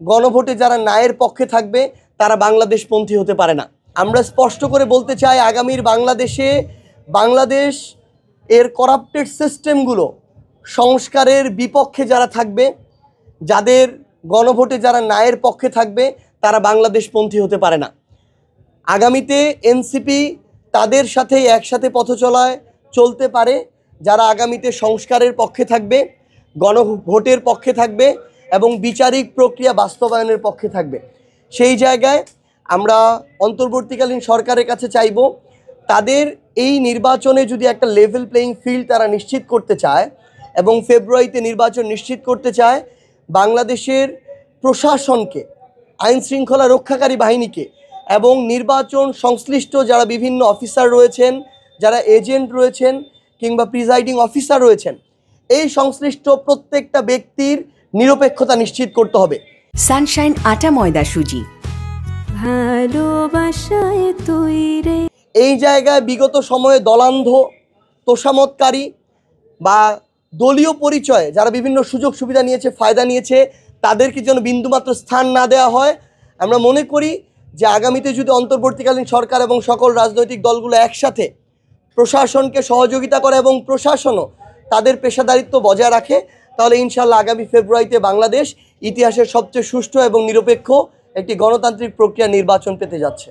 গণভোটে যারা ন্যায়ের পক্ষে থাকবে তারা বাংলাদেশপন্থী হতে পারে না। আমরা স্পষ্ট করে বলতে চাই, আগামীর বাংলাদেশ এর করাপ্টেড সিস্টেমগুলো সংস্কারের বিপক্ষে যারা থাকবে, যাদের গণভোটে যারা ন্যায়ের পক্ষে থাকবে তারা বাংলাদেশপন্থী হতে পারে না। আগামীতে এনসিপি তাদের সাথে একসাথে পথ চলতে পারে যারা আগামীতে সংস্কারের পক্ষে থাকবে, গণভোটের পক্ষে থাকবে এবং বিচারিক প্রক্রিয়া বাস্তবায়নের পক্ষে থাকবে। সেই জায়গায় আমরা অন্তর্বর্তীকালীন সরকারের কাছে চাইব, তাদের এই নির্বাচনে যদি একটা লেভেল প্লেইং ফিল্ড তারা নিশ্চিত করতে চায় এবং ফেব্রুয়ারিতে নির্বাচন নিশ্চিত করতে চায়, বাংলাদেশের প্রশাসনকে, আইন শৃঙ্খলা রক্ষাকারী বাহিনীকে এবং নির্বাচন সংশ্লিষ্ট যারা বিভিন্ন অফিসার রয়েছেন, যারা এজেন্ট রয়েছেন কিংবা প্রিজাইডিং অফিসার রয়েছেন, এই সংশ্লিষ্ট প্রত্যেকটা ব্যক্তির নিরপেক্ষতা নিশ্চিত করতে হবে। সানশাইন আটা ময়দা সুজি, ভালোবাসায় তৈরি। এই জায়গায় বিগত সময়ে দলান্ধ, তোষামতকারী বা দলীয় পরিচয়ে যারা বিভিন্ন সুযোগ সুবিধা নিয়েছে, ফায়দা নিয়েছে, তাদেরকে যেন বিন্দুমাত্র স্থান না দেওয়া হয়। আমরা মনে করি যে আগামীতে যদি অন্তর্বর্তীকালীন সরকার এবং সকল রাজনৈতিক দলগুলো একসাথে প্রশাসনকে সহযোগিতা করে এবং প্রশাসনও তাদের পেশাদারিত্ব বজায় রাখে, তাহলে ইনশাআল্লাহ আগামী ফেব্রুয়ারিতে বাংলাদেশ ইতিহাসের সবচেয়ে সুষ্ঠু এবং নিরপেক্ষ একটি গণতান্ত্রিক প্রক্রিয়া নির্বাচন পেতে যাচ্ছে।